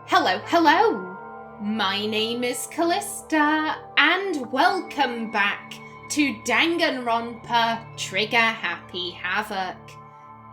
Hello! My name is Callista, and welcome back to Danganronpa Trigger Happy Havoc.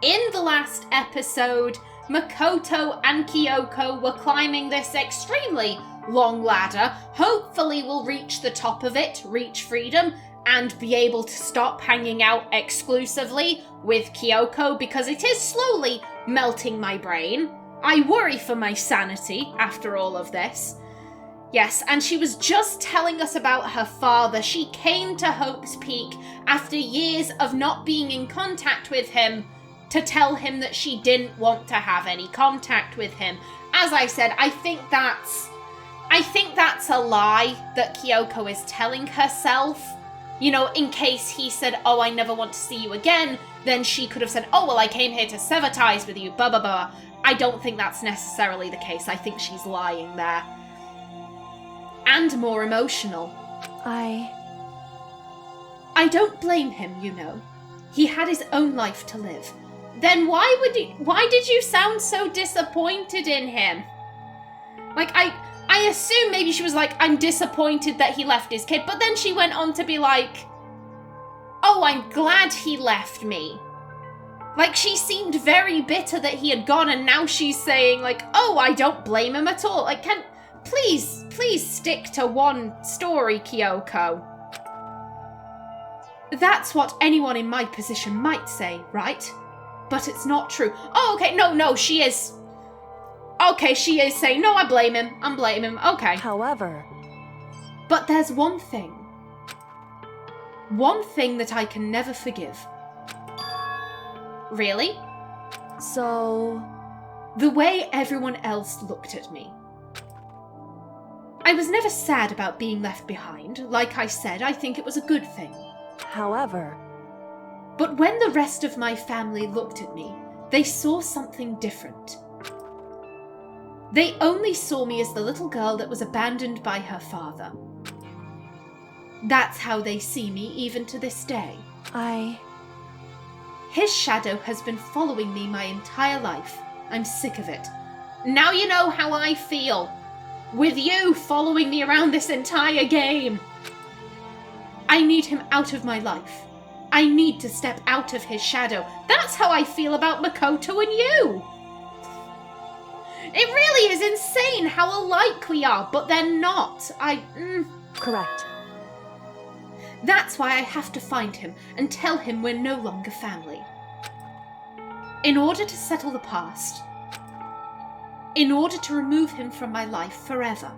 In the last episode, Makoto and Kyoko were climbing this extremely long ladder. Hopefully we'll reach the top of it, reach freedom, and be able to stop hanging out exclusively with Kyoko because it is slowly melting my brain. I worry for my sanity after all of this. Yes, and she was just telling us about her father. She came to Hope's Peak after years of not being in contact with him to tell him that she didn't want to have any contact with him. As I said, I think that's a lie that Kyoko is telling herself. You know, in case he said, "Oh, I never want to see you again," then she could have said, "Oh, well, I came here to sever ties with you, blah, blah, blah." I don't think that's necessarily the case. I think she's lying there. And more emotional. I don't blame him, you know. He had his own life to live. Then why did you sound so disappointed in him? Like, I assume maybe she was like, I'm disappointed that he left his kid, but then she went on to be like, oh, I'm glad he left me. Like, she seemed very bitter that he had gone, and now she's saying, like, oh, I don't blame him at all. Like, please stick to one story, Kyoko. That's what anyone in my position might say, right? But it's not true. Oh, okay, no, she is... Okay, she is saying, no, I blame him, okay. However... But there's one thing. One thing that I can never forgive. Really? So... The way everyone else looked at me. I was never sad about being left behind. Like I said, I think it was a good thing. However... But when the rest of my family looked at me, they saw something different. They only saw me as the little girl that was abandoned by her father. That's how they see me even to this day. His shadow has been following me my entire life. I'm sick of it. Now you know how I feel. With you following me around this entire game. I need him out of my life. I need to step out of his shadow. That's how I feel about Makoto and you. It really is insane how alike we are, but they're not. Correct. That's why I have to find him and tell him we're no longer family. In order to settle the past. In order to remove him from my life forever.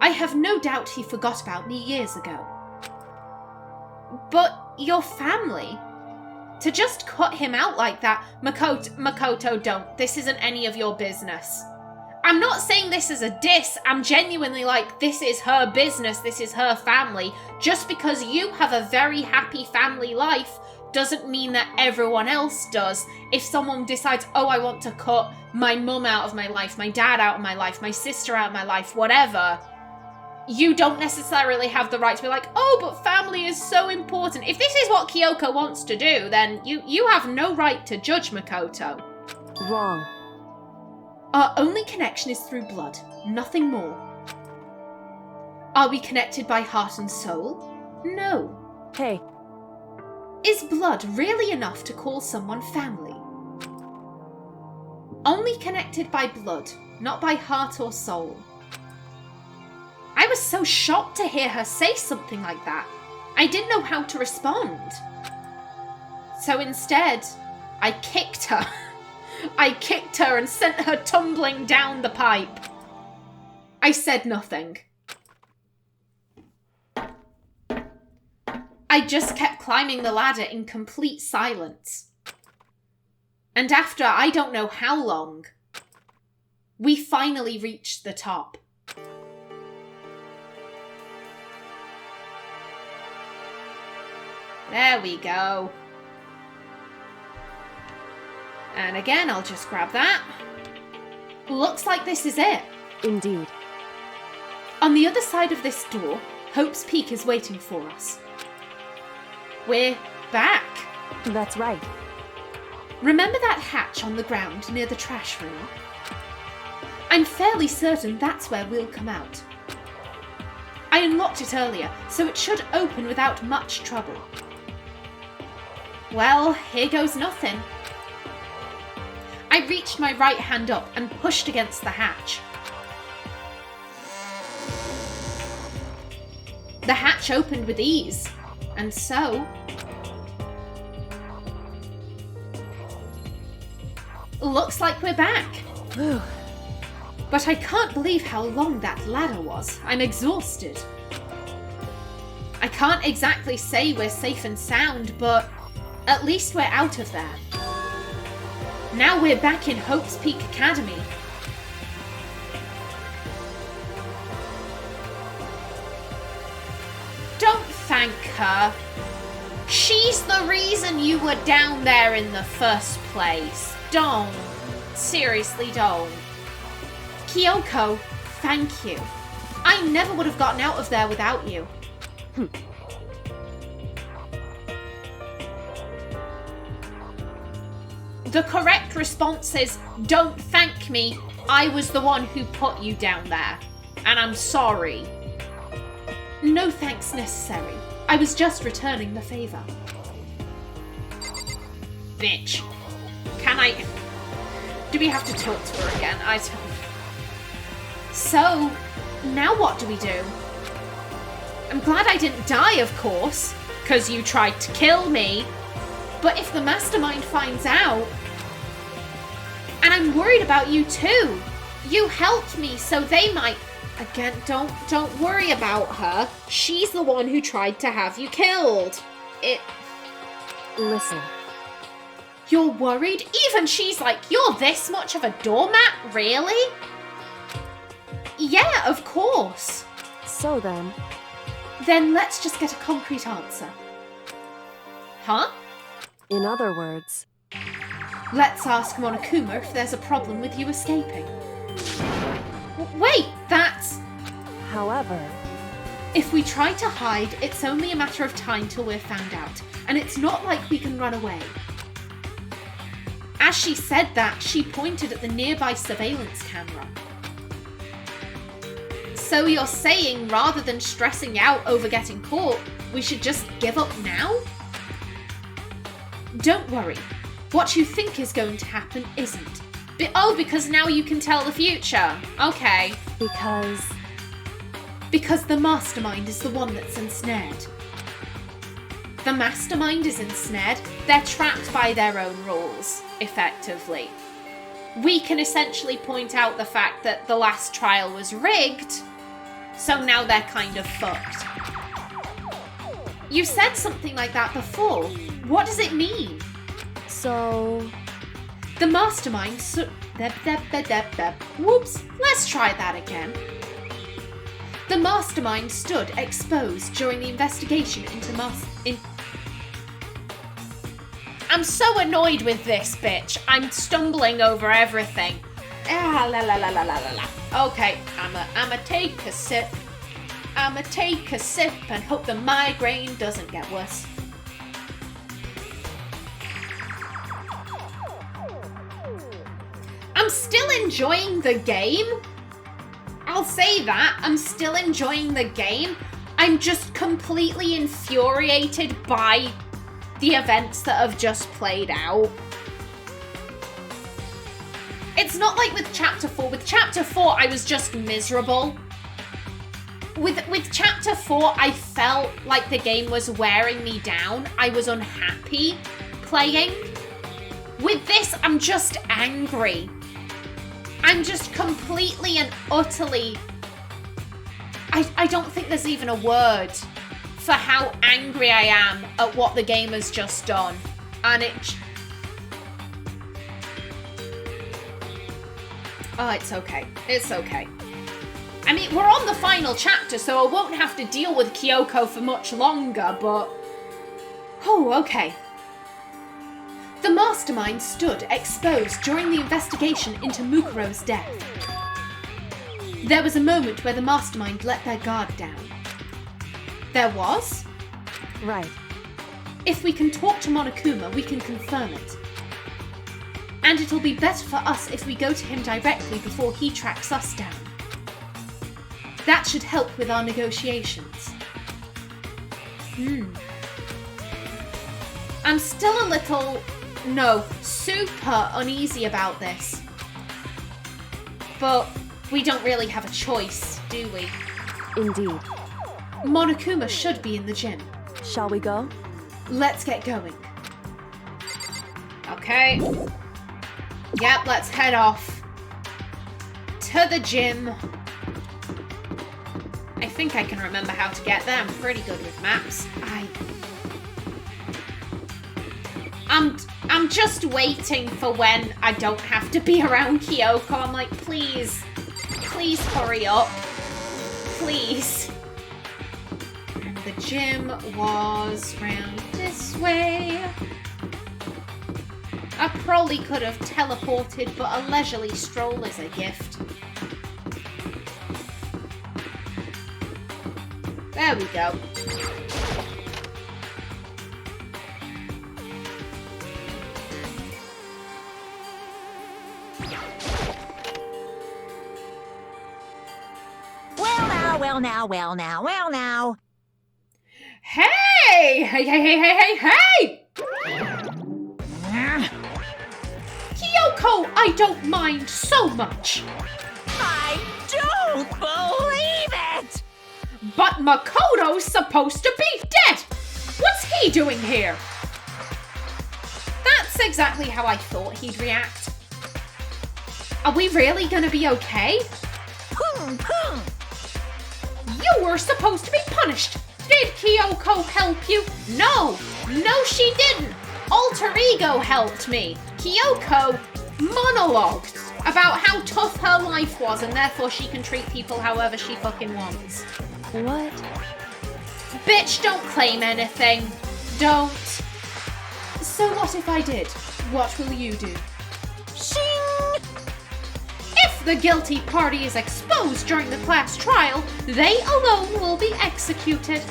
I have no doubt he forgot about me years ago. But your family? To just cut him out like that, Makoto, don't. This isn't any of your business. I'm not saying this as a diss. I'm genuinely like, this is her business. This is her family. Just because you have a very happy family life doesn't mean that everyone else does. If someone decides, oh, I want to cut my mum out of my life, my dad out of my life, my sister out of my life, whatever, you don't necessarily have the right to be like, oh, but family is so important. If this is what Kyoko wants to do, then you have no right to judge Makoto. Wrong. Our only connection is through blood, nothing more. Are we connected by heart and soul? No. Hey. Is blood really enough to call someone family? Only connected by blood, not by heart or soul. I was so shocked to hear her say something like that. I didn't know how to respond. So instead, I kicked her. I kicked her and sent her tumbling down the pipe. I said nothing. I just kept climbing the ladder in complete silence. And after I don't know how long, we finally reached the top. There we go. And again, I'll just grab that. Looks like this is it. Indeed. On the other side of this door, Hope's Peak is waiting for us. We're back. That's right. Remember that hatch on the ground near the trash room? I'm fairly certain that's where we'll come out. I unlocked it earlier, so it should open without much trouble. Well, here goes nothing. I reached my right hand up and pushed against the hatch. The hatch opened with ease, and so... looks like we're back. But I can't believe how long that ladder was. I'm exhausted. I can't exactly say we're safe and sound, but at least we're out of there. Now we're back in Hope's Peak Academy. Don't thank her. She's the reason you were down there in the first place. Don't. Seriously, don't. Kyoko, thank you. I never would have gotten out of there without you. The correct response is, don't thank me. I was the one who put you down there. And I'm sorry. No thanks necessary. I was just returning the favor. Bitch. Can I... Do we have to talk to her again? I don't... So, now what do we do? I'm glad I didn't die, of course, because you tried to kill me. But if the mastermind finds out... And I'm worried about you too. You helped me, so they might... Again, don't worry about her. She's the one who tried to have you killed. Listen. You're worried? Even she's like, you're this much of a doormat? Really? Yeah, of course. So then... Then let's just get a concrete answer. Huh? In other words... Let's ask Monokuma if there's a problem with you escaping. Wait, that's... However... If we try to hide, it's only a matter of time till we're found out. And it's not like we can run away. As she said that, she pointed at the nearby surveillance camera. So you're saying rather than stressing out over getting caught, we should just give up now? Don't worry. What you think is going to happen isn't. Because now you can tell the future. Okay. Because the mastermind is the one that's ensnared. The mastermind is ensnared. They're trapped by their own rules, effectively. We can essentially point out the fact that the last trial was rigged, so now they're kind of fucked. You said something like that before. What does it mean? So... The mastermind Whoops, let's try that again. The mastermind stood exposed during the investigation into I'm so annoyed with this bitch. I'm stumbling over everything. Okay, I'ma take a sip. I'ma take a sip and hope the migraine doesn't get worse. I'm still enjoying the game. I'll say that. I'm still enjoying the game. I'm just completely infuriated by the events that have just played out. It's not like with Chapter 4. With Chapter 4, I was just miserable. With Chapter 4, I felt like the game was wearing me down. I was unhappy playing. With this, I'm just angry. I'm just completely and utterly... I don't think there's even a word for how angry I am at what the game has just done. And it... Oh, it's okay. It's okay. I mean, we're on the final chapter, so I won't have to deal with Kyoko for much longer, but... Oh, okay. The mastermind stood exposed during the investigation into Mukuro's death. There was a moment where the mastermind let their guard down. There was? Right. If we can talk to Monokuma, we can confirm it. And it'll be better for us if we go to him directly before he tracks us down. That should help with our negotiations. I'm still a little, super uneasy about this. But we don't really have a choice, do we? Indeed. Monokuma should be in the gym. Shall we go? Let's get going. Okay. Yep, let's head off. To the gym. I think I can remember how to get there. I'm pretty good with maps. I'm just waiting for when I don't have to be around Kyoko. I'm like, please hurry up. Please. And the gym was round this way. I probably could have teleported, but a leisurely stroll is a gift. There we go. Well now. Hey! Hey! Kyoko, I don't mind so much. I don't believe it! But Makoto's supposed to be dead! What's he doing here? That's exactly how I thought he'd react. Are we really gonna be okay? You were supposed to be punished! Did Kyoko help you? No, she didn't! Alter Ego helped me. Kyoko monologued about how tough her life was and therefore she can treat people however she fucking wants. What? Bitch, don't claim anything. Don't. So what if I did? What will you do? Shing! If the guilty party is exposed during the class trial, they alone will be executed.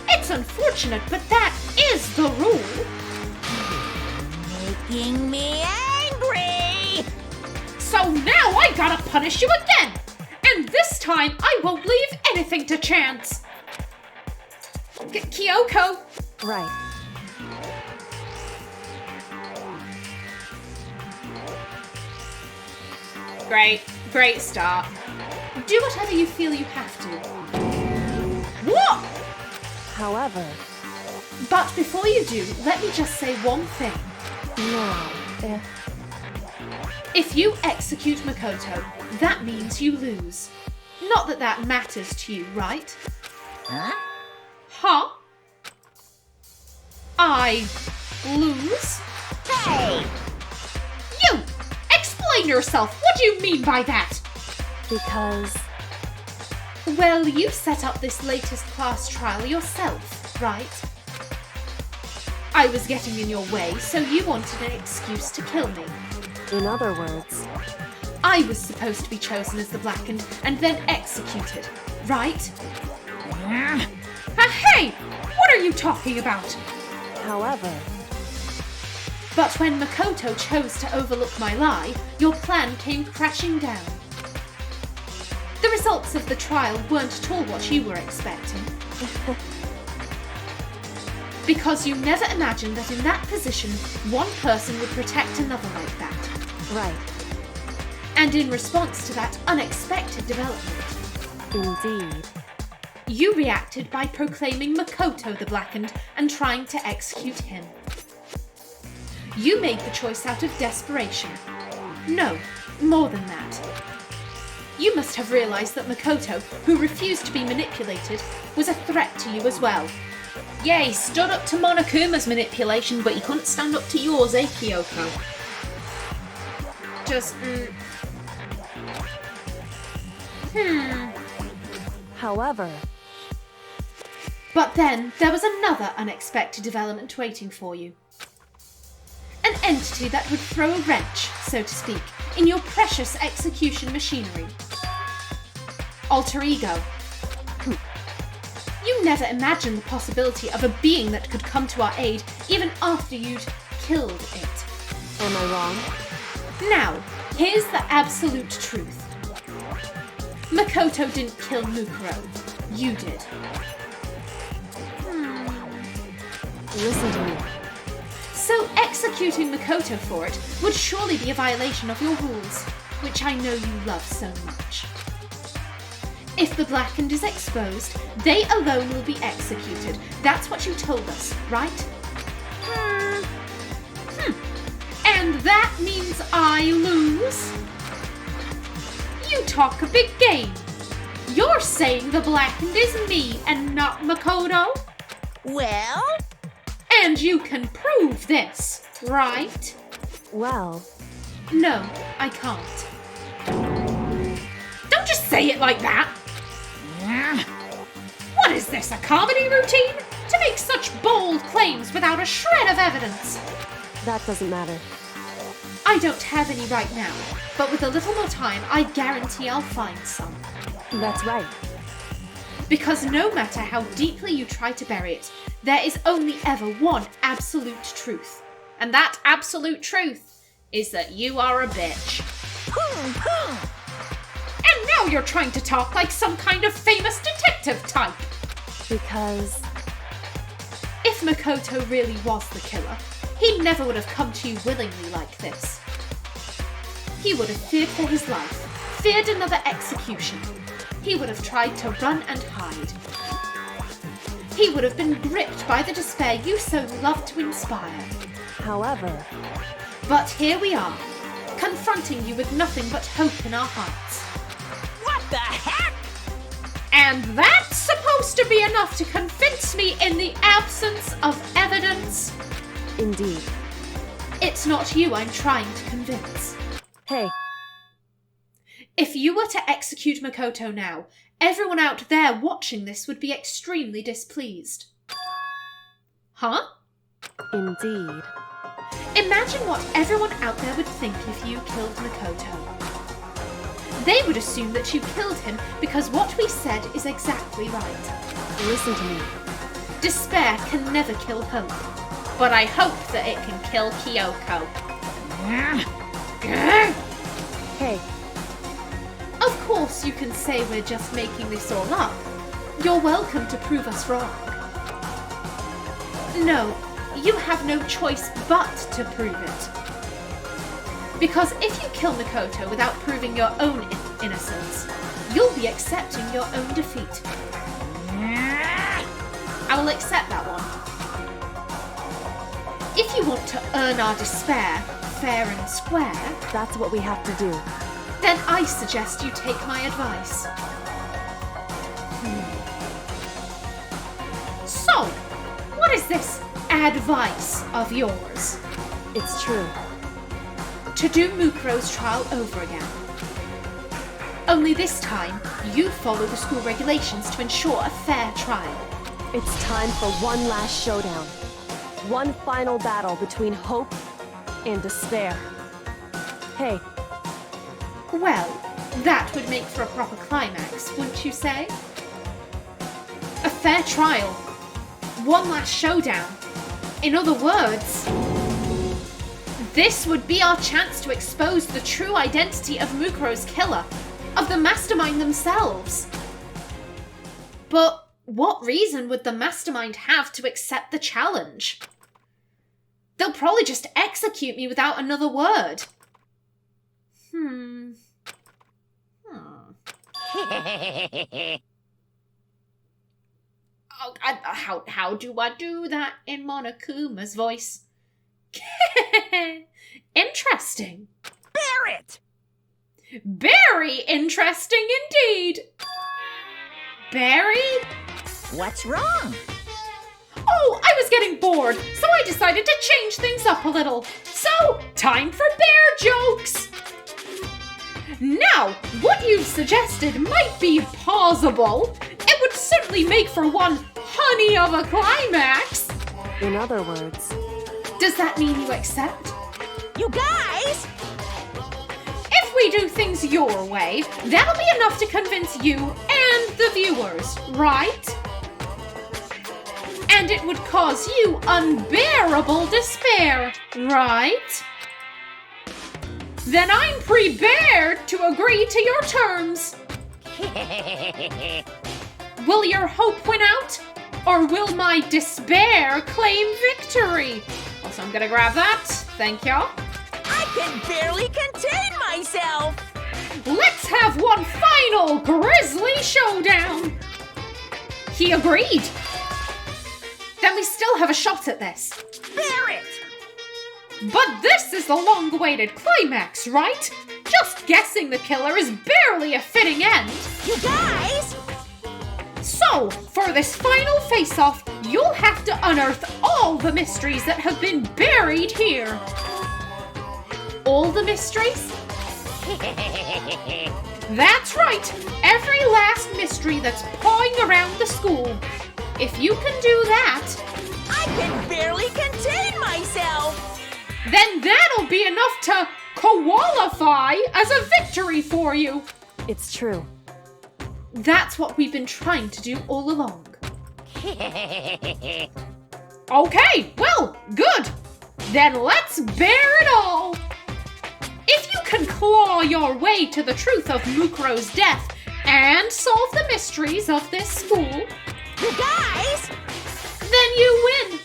It's unfortunate, but that is the rule. Making me angry! So now I gotta punish you again! And this time I won't leave anything to chance! Kyoko! Right. Great start. Do whatever you feel you have to. What? However... But before you do, let me just say one thing. Now, If you execute Makoto, that means you lose. Not that that matters to you, right? Huh? Huh? I lose? Hey! You! Explain yourself! What do you mean by that? because... Well, you set up this latest class trial yourself, right? I was getting in your way, so you wanted an excuse to kill me. In other words... I was supposed to be chosen as the Blackened and then executed, right? Hey! What are you talking about? However... But when Makoto chose to overlook my lie, your plan came crashing down. The results of the trial weren't at all what you were expecting. Because you never imagined that in that position, one person would protect another like that. Right. And in response to that unexpected development, Indeed. you reacted by proclaiming Makoto the Blackened and trying to execute him. You made the choice out of desperation. No, more than that. You must have realised that Makoto, who refused to be manipulated, was a threat to you as well. Yeah, he stood up to Monokuma's manipulation, but he couldn't stand up to yours, eh, Kyoko? Just, However... But then, there was another unexpected development waiting for you. An entity that would throw a wrench, so to speak, in your precious execution machinery. Alter Ego. You never imagined the possibility of a being that could come to our aid even after you'd killed it. Am I wrong? Now, here's the absolute truth. Makoto didn't kill Mukuro. You did. Listen to me. So executing Makoto for it would surely be a violation of your rules, which I know you love so much. If the blackened is exposed, they alone will be executed. That's what you told us, right? And that means I lose? You talk a big game. You're saying the blackened is me and not Makoto? Well? And you can prove this, right? Well, No, I can't. Don't just say it like that! What is this, a comedy routine? To make such bold claims without a shred of evidence? that doesn't matter. I don't have any right now, but with a little more time, I guarantee I'll find some. That's right. Because no matter how deeply you try to bury it, there is only ever one absolute truth. And that absolute truth is that you are a bitch. And now you're trying to talk like some kind of famous detective type. Because If Makoto really was the killer, he never would have come to you willingly like this. He would have feared for his life, feared another execution. He would have tried to run and hide. He would have been gripped by the despair you so love to inspire. however, But here we are, confronting you with nothing but hope in our hearts. What the heck? And that's supposed to be enough to convince me in the absence of evidence? indeed. It's not you I'm trying to convince. Hey, If you were to execute Makoto now, everyone out there watching this would be extremely displeased. Huh? indeed. Imagine what everyone out there would think if you killed Makoto. They would assume that you killed him because what we said is exactly right. Listen to me. Despair can never kill hope, but I hope that it can kill Kyoko. Hey, Of course you can say we're just making this all up. You're welcome to prove us wrong. No, you have no choice but to prove it. Because if you kill Makoto without proving your own innocence, you'll be accepting your own defeat. I will accept that one. If you want to earn our despair, fair and square, that's what we have to do. then I suggest you take my advice. So, what is this advice of yours? It's true. To do Mukuro's trial over again. Only this time, you follow the school regulations to ensure a fair trial. It's time for one last showdown. One final battle between hope and despair. Hey, Well, that would make for a proper climax, wouldn't you say? A fair trial. One last showdown. In other words, this would be our chance to expose the true identity of Mukuro's killer, of the mastermind themselves. But what reason would the mastermind have to accept the challenge? They'll probably just execute me without another word. Oh, how do I do that in Monokuma's voice? Interesting. Bear it! Very interesting indeed. Barry? What's wrong? Oh, I was getting bored, so I decided to change things up a little. So, time for bear jokes! Now, what you've suggested might be plausible. It would certainly make for one honey of a climax. in other words, Does that mean you accept? You guys! If we do things your way, that'll be enough to convince you and the viewers, right? And it would cause you unbearable despair, right? Then I'm prepared to agree to your terms. Will your hope win out? Or will my despair claim victory? Also, I'm gonna grab that. Thank you. I can barely contain myself! Let's have one final Grizzly showdown! He agreed. Then we still have a shot at this. Bear it! But this is the long-awaited climax, right? Just guessing the killer is barely a fitting end. You guys! So, for this final face-off, you'll have to unearth all the mysteries that have been buried here. All the mysteries? That's right! Every last mystery that's pawing around the school. If you can do that, I can barely contain myself! then that'll be enough to qualify as a victory for you. It's true. That's what we've been trying to do all along. Okay, well, good. Then let's bear it all. If you can claw your way to the truth of Mukuro's death and solve the mysteries of this school, You guys! then you win.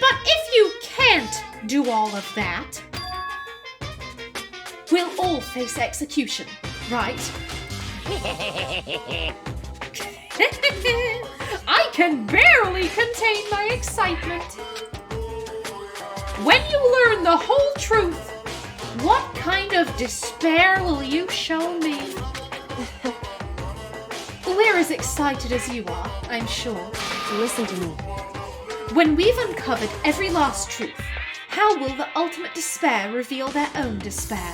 But if you can't do all of that, we'll all face execution, right? I can barely contain my excitement. When you learn the whole truth, what kind of despair will you show me? We're as excited as you are, I'm sure. Listen to me. When we've uncovered every last truth, how will the ultimate despair reveal their own despair?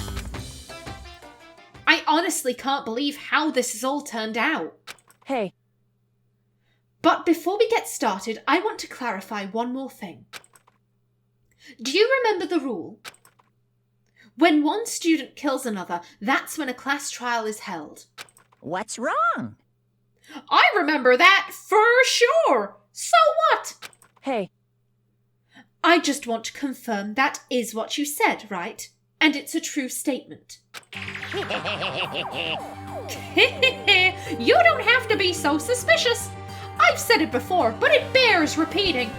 I honestly can't believe how this has all turned out. Hey, But before we get started, I want to clarify one more thing. Do you remember the rule? When one student kills another, that's when a class trial is held. What's wrong? I remember that for sure! So what? hey, I just want to confirm that is what you said, right? And it's a true statement. You don't have to be so suspicious. I've said it before, but it bears repeating.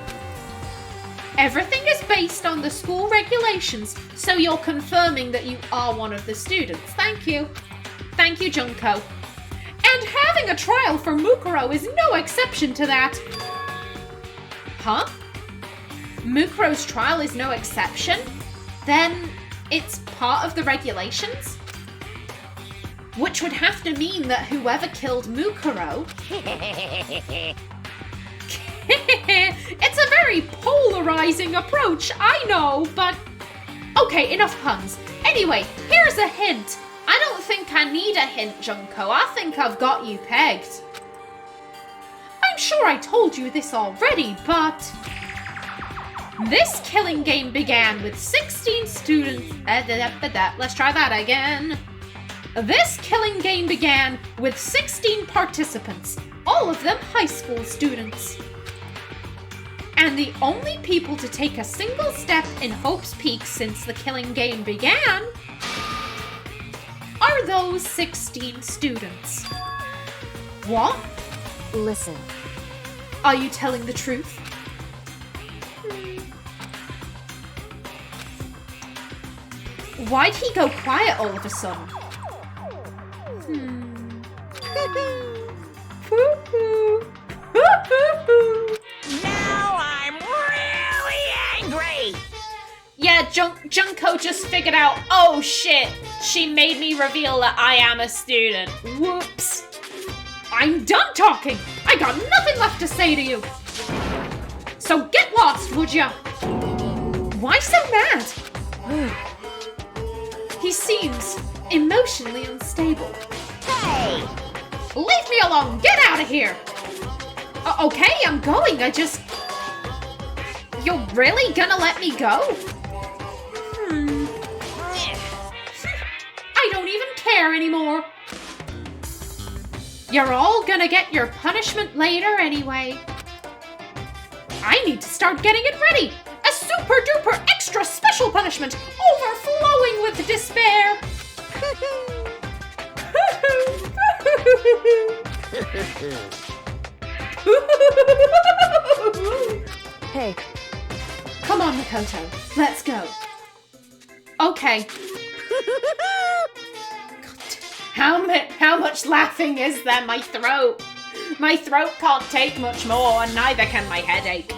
Everything is based on the school regulations, so you're confirming that you are one of the students. Thank you. Thank you, Junko. And having a trial for Mukuro is no exception to that. Huh? Mukuro's trial is no exception? Then it's part of the regulations? Which would have to mean that whoever killed Mukuro... It's a very polarizing approach, I know, but... Okay, enough puns. Anyway, here's a hint. I don't think I need a hint, Junko. I think I've got you pegged. I'm sure I told you this already, but... This killing game began with 16 students... Let's try that again. This killing game began with 16 participants, all of them high school students. And the only people to take a single step in Hope's Peak since the killing game began are those 16 students. What? listen. Are you telling the truth? Why'd he go quiet all of a sudden? Now I'm really angry! Yeah, Junko just figured out, oh shit, she made me reveal that I am a student. Whoops. I'm done talking. I got nothing left to say to you. So get lost, would ya? Why so mad? He seems emotionally unstable. Hey! Leave me alone! Get out of here! Okay, I'm going. You're really gonna let me go? I don't even care anymore. You're all gonna get your punishment later anyway. I need to start getting it ready as soon super duper extra special punishment, overflowing with despair. Hey. Come on, Makoto. Let's go. Okay. God, how much laughing is there? My throat can't take much more, and neither can my headache.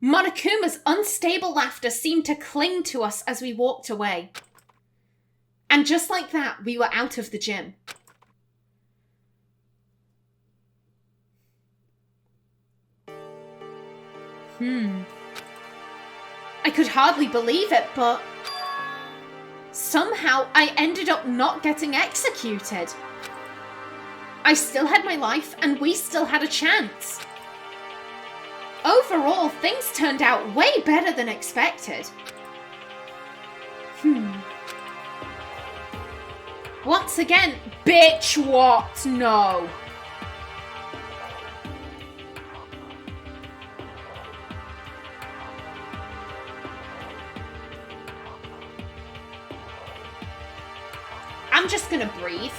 Monokuma's unstable laughter seemed to cling to us as we walked away. And just like that, we were out of the gym. I could hardly believe it, but somehow I ended up not getting executed. I still had my life, and we still had a chance. Overall, things turned out way better than expected. Once again, bitch, what? No. I'm just gonna breathe.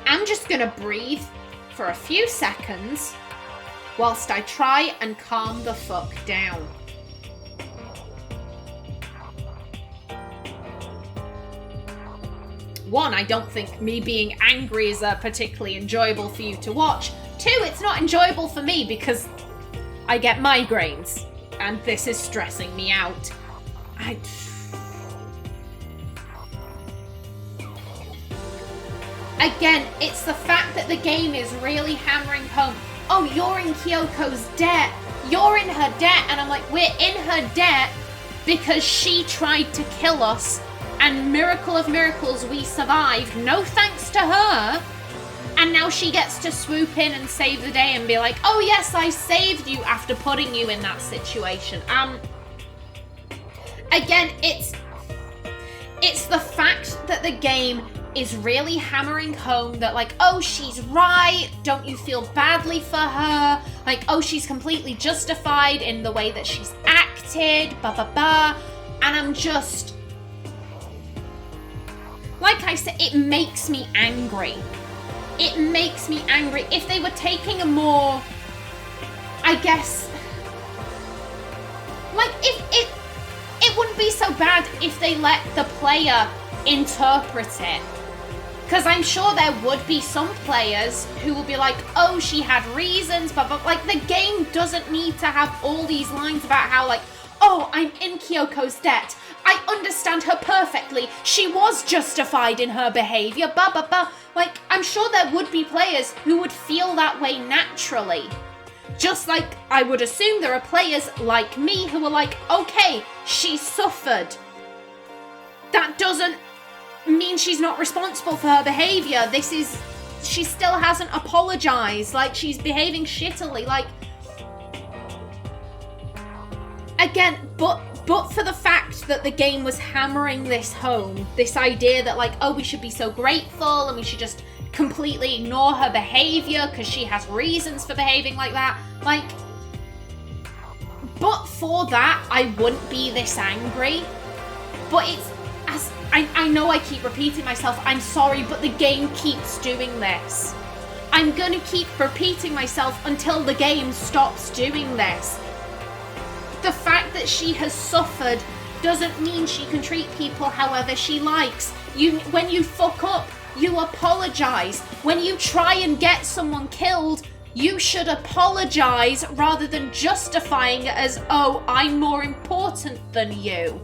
I'm just gonna breathe for a few seconds whilst I try and calm the fuck down. One, I don't think me being angry is particularly enjoyable for you to watch. Two, it's not enjoyable for me because I get migraines and this is stressing me out. Again, it's the fact that the game is really hammering home, oh, you're in Kyoko's debt. You're in her debt. And I'm like, we're in her debt because she tried to kill us. And miracle of miracles, we survived. No thanks to her. And now she gets to swoop in and save the day and be like, oh yes, I saved you after putting you in that situation. Again, it's the fact that the game is really hammering home that, like, oh, she's right, don't you feel badly for her, like, oh, she's completely justified in the way that she's acted, and I'm just, like I said, it makes me angry. It makes me angry. If they were taking a more, I guess, like, it wouldn't be so bad if they let the player interpret it. Because I'm sure there would be some players who will be like, oh, she had reasons, but like, the game doesn't need to have all these lines about how, like, oh, I'm in Kyoko's debt. I understand her perfectly. She was justified in her behavior, Like, I'm sure there would be players who would feel that way naturally. Just like I would assume there are players like me who are like, okay, she suffered. That doesn't mean she's not responsible for her behavior. She still hasn't apologized. Like, she's behaving shittily. Like, again, but for the fact that the game was hammering this home, this idea that, like, oh, we should be so grateful and we should just completely ignore her behavior because she has reasons for behaving like that. Like, but for that, I wouldn't be this angry. But it's, as I know I keep repeating myself, I'm sorry, but the game keeps doing this. I'm gonna keep repeating myself until the game stops doing this. The fact that she has suffered doesn't mean she can treat people however she likes. When you fuck up, you apologize. When you try and get someone killed, you should apologize rather than justifying it as, oh, I'm more important than you.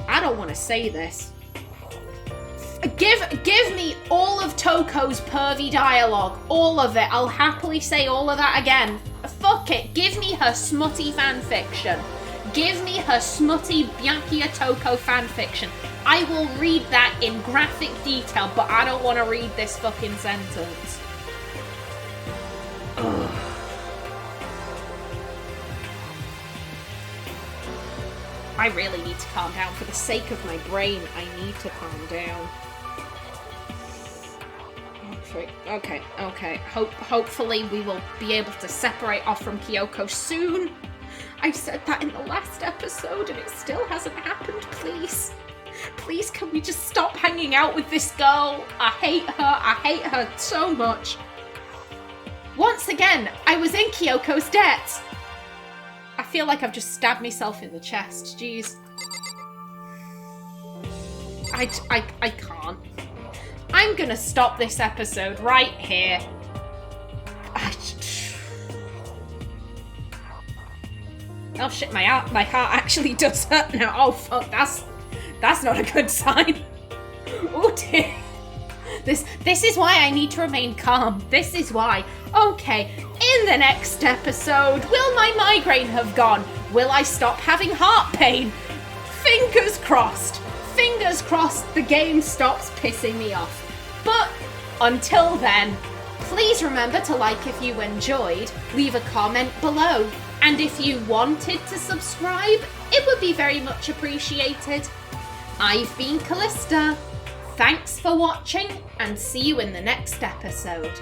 I don't want to say this. Give me all of Toko's pervy dialogue. All of it. I'll happily say all of that again. Fuck it. Give me her smutty fanfiction. Give me her smutty Byakuya Toko fanfiction. I will read that in graphic detail, but I don't want to read this fucking sentence. Ugh. I really need to calm down. For the sake of my brain, I need to calm down. Okay. Hopefully we will be able to separate off from Kyoko soon. I said that in the last episode and it still hasn't happened, please. Please, can we just stop hanging out with this girl? I hate her so much. Once again, I was in Kyoko's debt. I feel like I've just stabbed myself in the chest, jeez. I can't. I'm gonna stop this episode right here. Oh shit, my heart actually does hurt now. Oh fuck, that's not a good sign. Oh dear. This is why I need to remain calm. This is why. Okay, in the next episode, will my migraine have gone? Will I stop having heart pain? Fingers crossed. Fingers crossed the game stops pissing me off. But until then, please remember to like if you enjoyed, leave a comment below, and if you wanted to subscribe, it would be very much appreciated. I've been Kallista. Thanks for watching, and see you in the next episode.